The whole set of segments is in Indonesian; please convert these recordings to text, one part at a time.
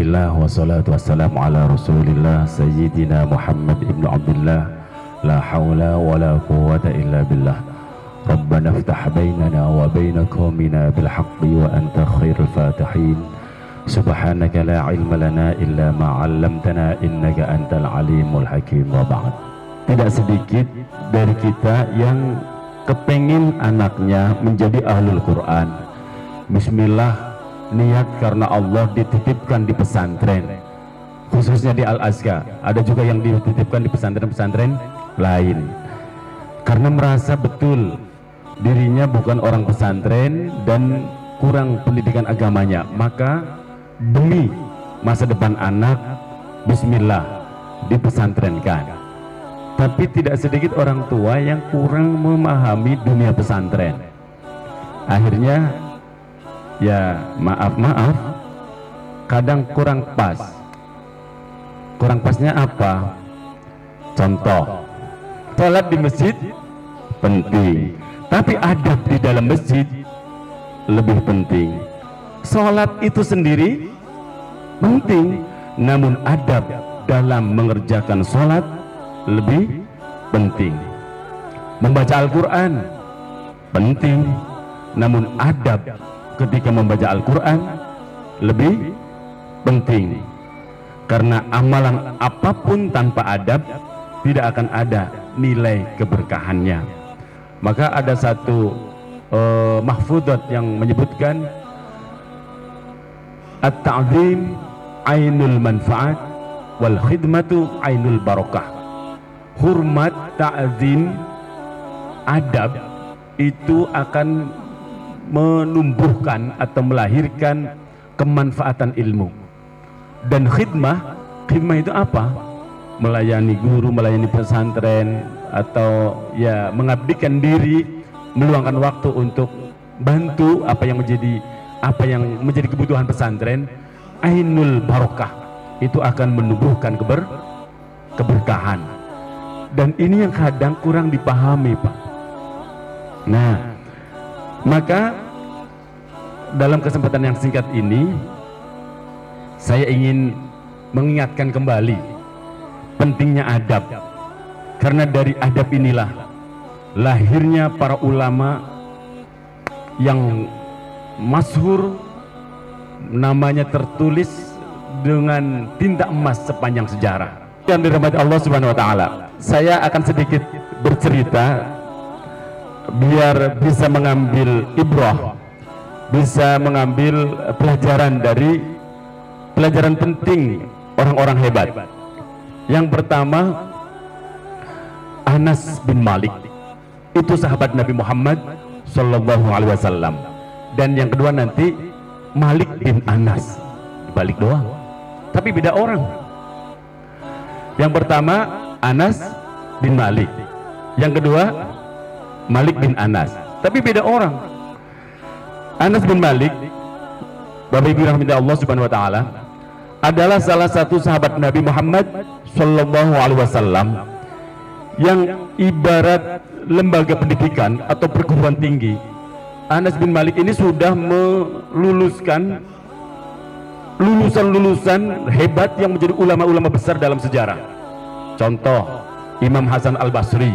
Alhamdulillah wassalatu wassalamu ala rasulillah Sayyidina Muhammad ibn Abdullah. La hawla wa la quwwata illa billah. Rabbana iftah bainana wa baina qaumina bil haqqi wa anta khairul fatihin. Subhanaka la ilma lana illa ma 'allamtana innaka antal alimul hakim. Wa ba'd. Tidak sedikit dari kita yang kepengin anaknya menjadi ahlul Quran. Bismillah, niat karena Allah dititipkan di pesantren, khususnya di Al-Azhar. Ada juga yang dititipkan di pesantren-pesantren lain karena merasa betul dirinya bukan orang pesantren dan kurang pendidikan agamanya, maka demi masa depan anak, bismillah, dipesantrenkan. Tapi tidak sedikit orang tua yang kurang memahami dunia pesantren. Akhirnya ya maaf kadang kurang pas. Kurang pasnya apa? Contoh, sholat di masjid penting, tapi adab di dalam masjid lebih penting. Sholat itu sendiri penting, namun adab dalam mengerjakan sholat lebih penting. Membaca Al-Quran penting, namun adab ketika membaca Al-Quran lebih penting. Karena amalan apapun tanpa adab tidak akan ada nilai keberkahannya. Maka ada satu mahfudzat yang menyebutkan at-ta'zim ainul manfaat wal khidmatu ainul barakah. Hormat, ta'zim, adab itu akan menumbuhkan atau melahirkan kemanfaatan ilmu. Dan khidmah itu apa? Melayani guru, melayani pesantren, atau ya mengabdikan diri, meluangkan waktu untuk bantu apa yang menjadi kebutuhan pesantren. Ainul barokah, itu akan menumbuhkan keberkahan. Dan ini yang kadang kurang dipahami, Pak. Nah, maka dalam kesempatan yang singkat ini saya ingin mengingatkan kembali pentingnya adab. Karena dari adab inilah lahirnya para ulama yang masyhur, namanya tertulis dengan tinta emas sepanjang sejarah. Yang dirahmati Allah Subhanahu wa taala, saya akan sedikit bercerita biar bisa mengambil ibrah, bisa mengambil pelajaran dari pelajaran penting orang-orang hebat. Yang pertama, Anas bin Malik, itu sahabat Nabi Muhammad Sallallahu Alaihi Wasallam. Dan yang kedua nanti Malik bin Anas, dibalik doang, tapi beda orang. Yang pertama Anas bin Malik, yang kedua Malik bin Anas, tapi beda orang. Anas bin Malik, Bapak Ibu rahmati Allah Subhanahu wa taala, adalah salah satu sahabat Nabi Muhammad Sallallahu Alaihi Wasallam yang ibarat lembaga pendidikan atau perguruan tinggi. Anas bin Malik ini sudah meluluskan lulusan-lulusan hebat yang menjadi ulama-ulama besar dalam sejarah. Contoh, Imam Hasan Al-Basri,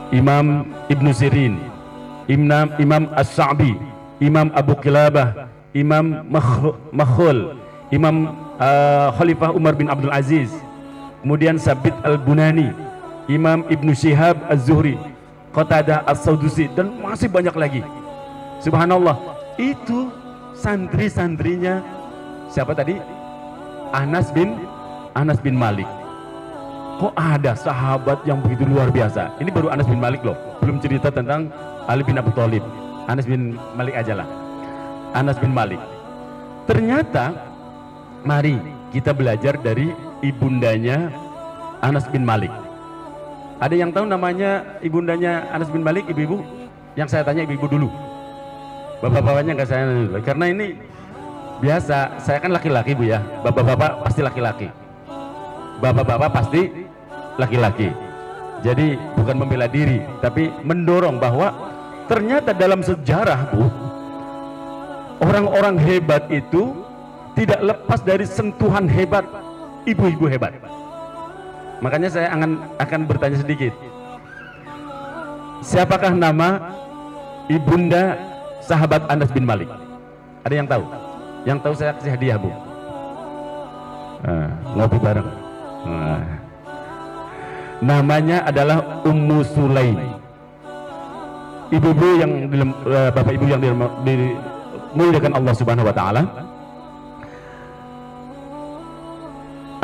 Imam Ibnu Sirin, Imam As-Sa'bi, Imam Abu Qilabah, Imam Makhul, Imam Khalifah Umar bin Abdul Aziz, kemudian Sabit Al-Bunani, Imam Ibnu Syihab Az-Zuhri, Qatadah As-Saudusi, dan masih banyak lagi. Subhanallah, itu santri-santrinya siapa tadi? Anas bin Malik. Kok ada sahabat yang begitu luar biasa? Ini baru Anas bin Malik loh, belum cerita tentang Ali bin Abi Thalib. Anas bin Malik aja lah. Anas bin Malik. Ternyata mari kita belajar dari ibundanya Anas bin Malik. Ada yang tahu namanya ibundanya Anas bin Malik, ibu-ibu? Yang saya tanya ibu-ibu dulu. Bapak-bapaknya nggak saya dulu, karena ini biasa. Saya kan laki-laki, Bu, ya. Bapak-bapak pasti laki-laki. Bapak-bapak pasti laki-laki. Jadi bukan membela diri, tapi mendorong bahwa ternyata dalam sejarah, Bu, orang-orang hebat itu tidak lepas dari sentuhan hebat ibu-ibu hebat. Makanya saya akan bertanya sedikit, siapakah nama ibunda sahabat Anas bin Malik? Ada yang tahu? Yang tahu saya kasih hadiah, Bu. Ngopi bareng. Namanya adalah Ummu Sulaim. Ibu-ibu yang bapak ibu yang dimuliakan Allah Subhanahu wa taala.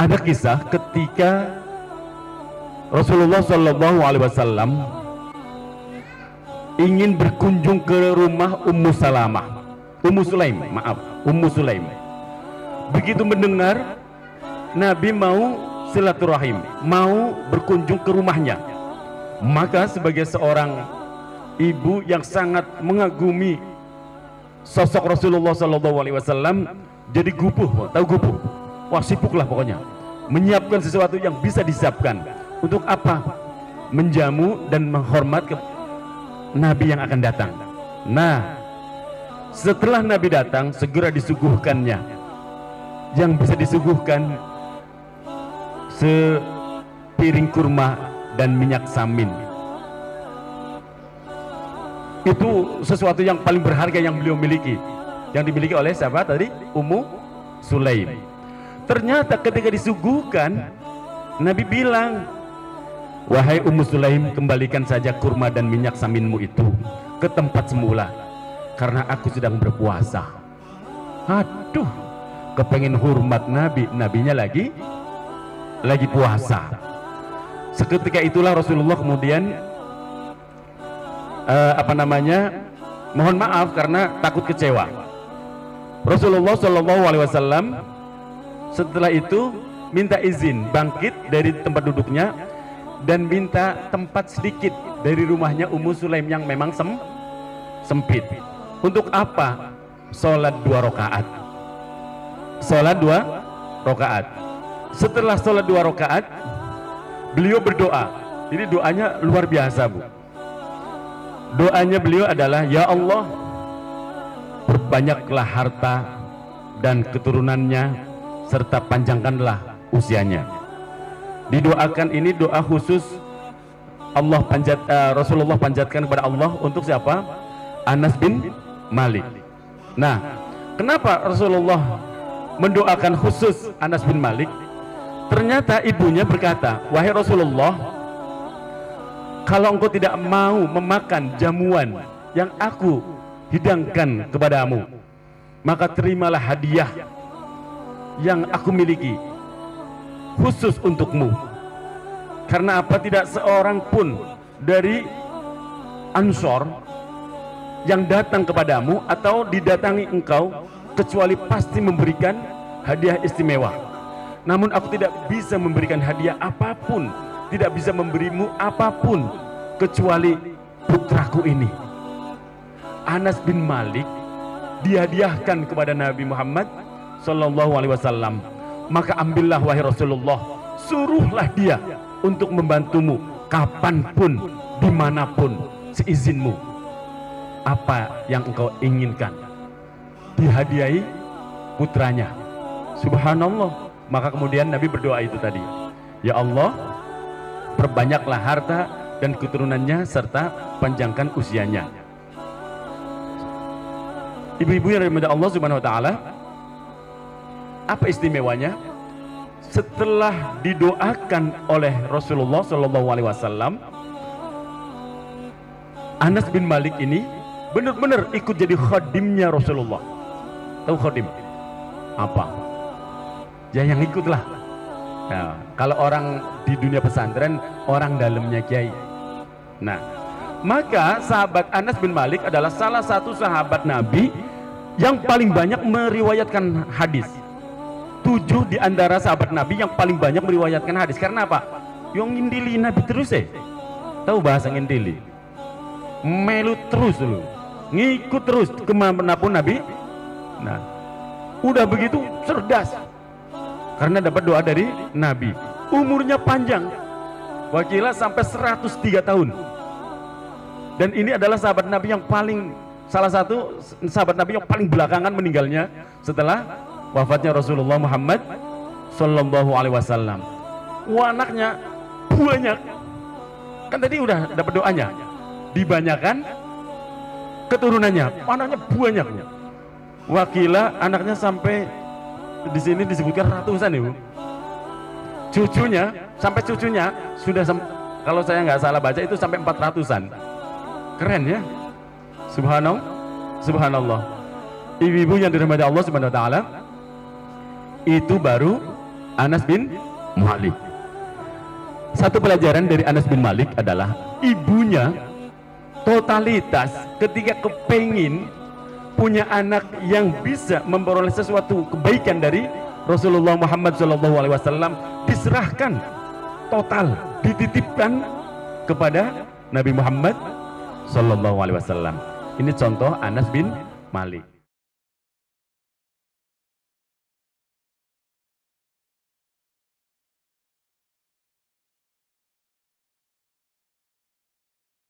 Ada kisah ketika Rasulullah Shallallahu alaihi wasallam ingin berkunjung ke rumah Ummu Sulaim. Begitu mendengar Nabi mau silaturahim, mau berkunjung ke rumahnya, maka sebagai seorang ibu yang sangat mengagumi sosok Rasulullah SAW, jadi gupuh. Tahu gupuh? Wah, sibuklah pokoknya menyiapkan sesuatu yang bisa disiapkan. Untuk apa? Menjamu dan menghormat ke Nabi yang akan datang. Nah, setelah Nabi datang, segera disuguhkannya. Yang bisa disuguhkan sepiring kurma dan minyak samin. Itu sesuatu yang paling berharga yang beliau miliki, yang dimiliki oleh siapa tadi? Ummu Sulaim. Ternyata ketika disuguhkan, Nabi bilang, wahai Ummu Sulaim, kembalikan saja kurma dan minyak saminmu itu ke tempat semula, karena aku sedang berpuasa. Aduh, kepengen hormat Nabi, nabinya lagi puasa. Seketika itulah Rasulullah kemudian mohon maaf karena takut kecewa. Rasulullah Shallallahu alaihi wasallam setelah itu minta izin bangkit dari tempat duduknya dan minta tempat sedikit dari rumahnya Ummu Sulaim yang memang sempit. Untuk apa? Sholat 2 rakaat. Sholat 2 rakaat. Setelah sholat 2 rakaat, beliau berdoa. Ini doanya luar biasa, Bu. Doanya beliau adalah, ya Allah, perbanyaklah harta dan keturunannya, serta panjangkanlah usianya. Didoakan ini doa khusus Rasulullah panjatkan kepada Allah untuk siapa? Anas bin Malik. Nah, kenapa Rasulullah mendoakan khusus Anas bin Malik? Ternyata ibunya berkata, wahai Rasulullah, kalau engkau tidak mau memakan jamuan yang aku hidangkan kepadamu, maka terimalah hadiah yang aku miliki khusus untukmu. Karena apa? Tidak seorang pun dari Ansor yang datang kepadamu atau didatangi engkau kecuali pasti memberikan hadiah istimewa. Namun aku tidak bisa memberikan hadiah apapun, tidak bisa memberimu apapun kecuali putraku ini. Anas bin Malik dihadiahkan kepada Nabi Muhammad Sallallahu alaihi wasallam. Maka ambillah wahai Rasulullah, suruhlah dia untuk membantumu kapanpun, dimanapun, seizinmu. Apa yang engkau inginkan, dihadiahi putranya. Subhanallah. Maka kemudian Nabi berdoa itu tadi, ya Allah, perbanyaklah harta dan keturunannya serta panjangkan usianya. Ibu-ibu yang dirahmati Allah Subhanahu wa taala, apa istimewanya? Setelah didoakan oleh Rasulullah Shallallahu alaihi wasallam, Anas bin Malik ini benar-benar ikut jadi khadimnya Rasulullah. Tahu khadim? Apa? Ya yang ikutlah. Nah, kalau orang di dunia pesantren, orang dalamnya kiai. Nah, maka sahabat Anas bin Malik adalah salah satu sahabat Nabi yang paling banyak meriwayatkan hadis. 7 di antara sahabat Nabi yang paling banyak meriwayatkan hadis. Karena apa? Yang ngindili Nabi terus Tahu bahasa ngindili? Melu terus dulu, ngikut terus kemanapun Nabi. Nah, udah begitu cerdas. Karena dapat doa dari Nabi. Umurnya panjang, wakilah sampai 103 tahun. Dan ini adalah sahabat Nabi yang paling, salah satu sahabat Nabi yang paling belakangan meninggalnya setelah wafatnya Rasulullah Muhammad Sallallahu Alaihi Wasallam. Wah, anaknya banyak. Kan tadi udah dapat doanya. Dibanyakan keturunannya, anaknya banyak. Wakila anaknya sampai di sini disebutkan ratusan, Ibu. Cucunya sampai cucunya sudah kalau saya nggak salah baca itu sampai 400-an. Keren ya. Subhanallah. Subhanallah. Ibu-ibu yang dirahmati Allah Subhanahu wa taala, itu baru Anas bin Malik. Satu pelajaran dari Anas bin Malik adalah ibunya totalitas ketika kepengin punya anak yang bisa memperoleh sesuatu kebaikan dari Rasulullah Muhammad SAW, diserahkan total, dititipkan kepada Nabi Muhammad SAW. Ini contoh Anas bin Malik.